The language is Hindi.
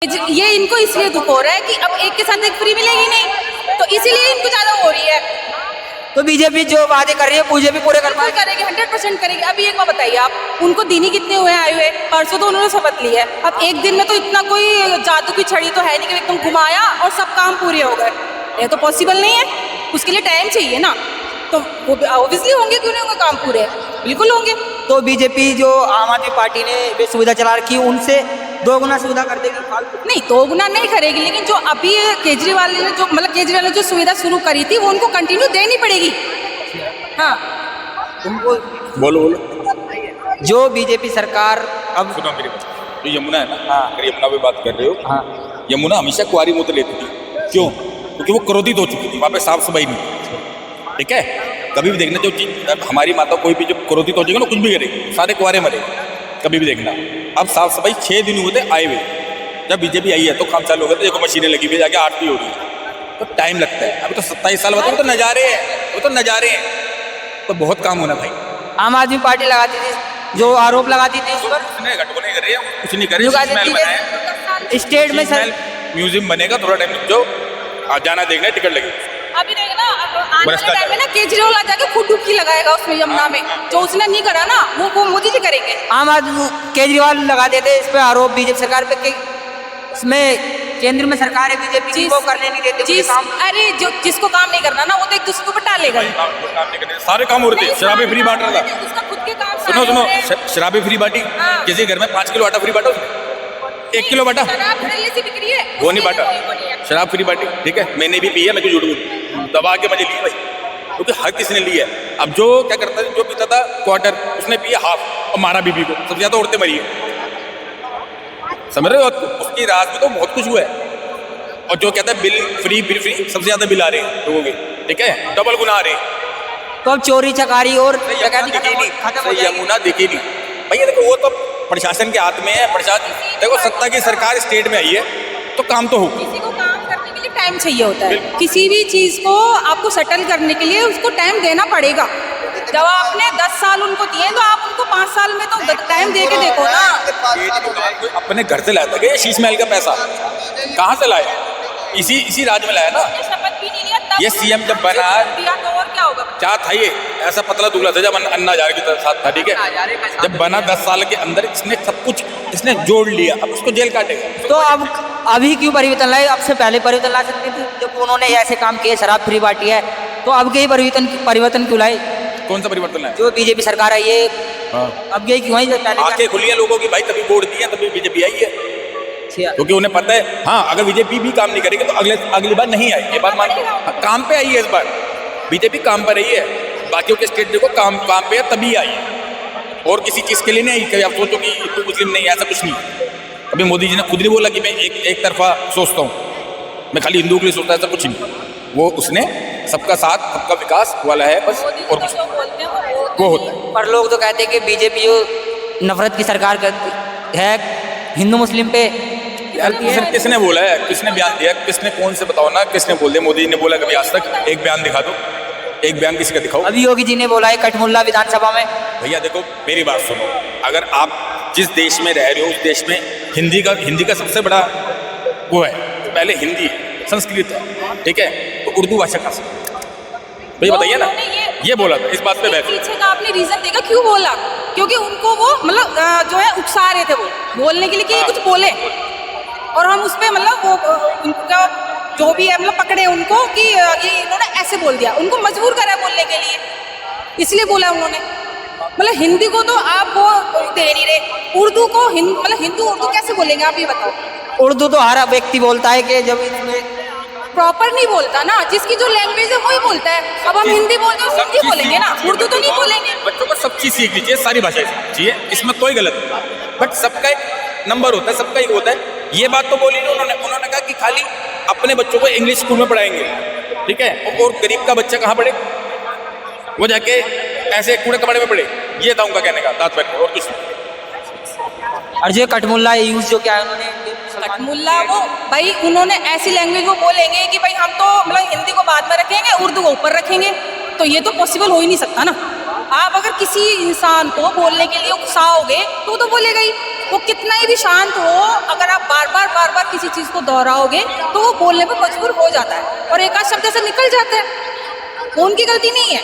ये इनको इसलिए दुख हो रहा है कि अब एक के साथ एक फ्री मिलेगी नहीं, तो इसीलिए इनको ज्यादा हो रही है। तो बीजेपी जो वादे कर रही है मुझे भी पूरे कर पाएगी, करेगी 100% करेगी। अभी एक बात बताइए आप, उनको दिन ही कितने हुए आए हुए, परसों तो उन्होंने शपथ ली है। अब एक दिन में तो इतना कोई जादू की छड़ी तो है नहीं कि एकदम घुमाया और सब काम पूरे हो गए, ये तो पॉसिबल नहीं है। उसके लिए टाइम चाहिए ना, तो वो ऑब्वियसली होंगे, क्यों नहीं होंगे काम पूरे, बिल्कुल होंगे। तो बीजेपी जो आम आदमी पार्टी ने वे सुविधा चला रखी है उनसे 2 गुना सुविधा कर देगी फालतू? नहीं 2 गुना नहीं करेगी, लेकिन जो अभी केजरीवाल ने जो सुविधा शुरू करी थी वो उनको कंटिन्यू देनी पड़ेगी। हाँ उनको बोलो जो बीजेपी सरकार अब सुनो मेरी बात। जो यमुना है ना, हाँ। अगर यमुना पे बात कर रहे हो, हाँ यमुना हमेशा कुंवारी मूत्र लेती थी। क्यों? क्योंकि वो क्रोधित हो चुकी थी, वहाँ पे साफ सफाई नहीं थी। ठीक है, कभी भी देखना जो चीज हमारी माता कोई भी जो क्रोधित हो जाएगी ना, कुछ भी करेगी, सारे कुंवारे मरे, कभी भी देखना। अब साफ सफाई 6 दिन हुए थे आए हुए, जब बीजेपी आई है तो काम चालू हो गया, तो देखो मशीनें लगी हुई, जाके आरती हो रही है, तो टाइम लगता है। अभी तो 27 साल बाद वो तो नजारे हैं, वो तो नजारे हैं, तो बहुत काम होना भाई। आम आदमी पार्टी लगाती थी, जो आरोप लगाती थी उस पर उसने घटको नहीं कर रही है, कुछ नहीं कर रही। लगा देती बनाया है। स्टेट में सर म्यूजियम बनेगा, थोड़ा टाइम जो जाना देखना टिकट लगेगी। अभी देखना आने वाले टाइम में ना केजरीवाल आ जाके खुद डुबकी लगाएगा उसमें यमुना में, जो उसने नहीं करा ना वो मोदी जी करेंगे। आम आदमी केजरीवाल लगा देते इस पे आरोप बीजेपी सरकार पे कि इसमें केंद्र में सरकार है बीजेपी को करने नहीं देते कोई काम। अरे जो जिसको काम नहीं करना ना वो तो एक दूसरे को बटा लेगा। काम नहीं करते, सारे काम हो रहे थे। शराबी फ्री बांट रहा था, उसका खुद के काम सुनो सारे सुनो, हो रहे हैं। शराबी फ्री बांटी, हाँ। किसी घर में 5 किलो आटा फ्री बांटा उसने, 1 किलो बांटा, शराब घरेलू से बिक्री है, वो नहीं उसके बांटा। लिए कोई नहीं है। शराब फ्री बांटी, ठीक है, मैंने भी पी है, मैं क्यों झूठ बोलूं, दबा के मजे लिए भाई, क्योंकि हर किसी ने ली है। अब जो क्या करता है, जो पीता था क्वार्टर, उसने पिया हाफ और मारा बीबी को, सबसे ज्यादा औरतें मरी है, समझ रहे हो? उसकी रात में तो बहुत कुछ हुआ है। और जो कहता है बिल फ्री, सबसे ज्यादा बिल आ रहे हैं लोगों के, ठीक है, डबल गुना आ रहे हैं। तो अब चोरी चकारी और यमुना दिखी नहीं, खत्म हो जाएगी। यमुना दिखी नहीं भैया। देखो वो तो प्रशासन के हाथ में है, प्रशासन देखो सत्ता की सरकार स्टेट में आई है तो काम तो हो। किसी को काम करने के लिए टाइम चाहिए होता है, किसी भी चीज को आपको सेटल करने के लिए उसको टाइम देना पड़ेगा। जब आपने 10 साल उनको दिए तो आप उनको 5 साल में तो टाइम दे के देखो ना। अपने घर से लाया था क्या शीश महल का पैसा? कहाँ से लाया? इसी राज्य में लाया ना। शपथ भी नहीं लिया तब ये सीएम जब बना दिया तो और क्या होगा? क्या था ये? ऐसा पतला दुबला था जब अन्ना हजारे के साथ था, ठीक है, जब बना 10 साल के अंदर इसने सब कुछ इसने जोड़ लिया, अब उसको जेल काटेगा। तो अब अभी क्यों परिवर्तन लाए? अब से पहले परिवर्तन ला सकते थे जब उन्होंने ऐसे काम किए, शराब फ्री बांटी है, तो अब के परिवर्तन क्यों लाए? कौन सा परिवर्तन लाया? जो बीजेपी सरकार आई है अब गई क्यों आई? पहले आंखें खुली है लोगों की भाई, तभी वोट दिए, तभी बीजेपी आई है, क्योंकि उन्हें पता है हाँ अगर बीजेपी भी काम नहीं करेगी तो अगली बार नहीं आई। ये बात मानते हो? हाँ, काम पे आई है इस बार बीजेपी, काम पर रही है। बाकियों के स्टेट देखो काम पे है तभी आई है, और किसी चीज के लिए नहीं आई। कभी आप सोचो कि हिंदू मुस्लिम नहीं, ऐसा कुछ नहीं। अभी मोदी जी ने खुद नहीं बोला कि मैं एक तरफा सोचता हूँ, मैं खाली हिंदू के लिए सोचता, ऐसा कुछ नहीं। वो उसने सबका साथ सबका विकास वाला है बस, और कुछ वो होता है। पर लोग तो कहते हैं कि बीजेपी नफरत की सरकार है, हिंदू मुस्लिम पे किसने बोला है? किसने बयान दिया? किसने? कौन से बताओ ना, किसने बोल दिया? मोदी जी ने बोला कभी आज तक? एक बयान दिखा दो, एक बयान किसी का दिखाओ। अभी योगी जी ने बोला है कठमुल्ला विधानसभा में। भैया देखो मेरी बात सुनो, अगर आप जिस देश में रह रहे हो उस देश में हिंदी का सबसे बड़ा वो है, पहले हिंदी संस्कृत है, ठीक है, तो उर्दू भाषा का भैया बताइए ना, ये बोला था। इस बात पे पीछे का आपने रीजन देखा क्यों बोला? क्योंकि उनको वो जो है उकसा रहे थे वो बोलने के लिए कि ये कुछ बोले, और हम उस पर वो उनका जो भी है पकड़े उनको कि ये इन्होंने ऐसे बोल दिया, उनको मजबूर करा बोलने के लिए, इसलिए बोला उन्होंने। हिंदी को तो आप वो दे नहीं रहे, उर्दू को हिंदू उर्दू कैसे बोलेंगे आप ये बताओ? उर्दू तो हर व्यक्ति बोलता है कि जब इसमें प्रॉपर नहीं बोलता ना, जिसकी जो लैंग्वेज है वही बोलता है। अब हम हिंदी बोलते हैं हिंदी बोलेंगे ना, उर्दू तो नहीं बोलेंगे। बच्चों को सब चीज सीखनी चाहिए, सारी भाषाएं सीखनी चाहिए, इसमें कोई गलत नहीं, बट सबका एक नंबर होता है, सबका एक होता है। ये बात तो बोली उन्होंने कहा कि खाली अपने बच्चों को इंग्लिश स्कूल में पढ़ाएंगे, ठीक है, और गरीब का बच्चा कहाँ पढ़े? वो जाके ऐसे कूड़े कबाड़े में पढ़े। ये था उनका कहने का तात्पर्य, और कुछ नहीं। और जो कठमुल्ला यूज जो क्या है उन्होंने कठमुल्ला वो भाई उन्होंने ऐसी लैंग्वेज वो बोलेंगे कि भाई हम तो हिंदी को बाद में रखेंगे, उर्दू को ऊपर रखेंगे, तो ये तो पॉसिबल हो ही नहीं सकता ना। आप अगर किसी इंसान को बोलने के लिए उकसाओगे तो बोलेगा ही। वो कितना ही भी शांत हो, अगर आप बार बार किसी चीज को दोहराओगे तो वो बोलने पर मजबूर हो जाता है और एक आध शब्द ऐसे निकल जाते हैं, वो उनकी गलती नहीं है।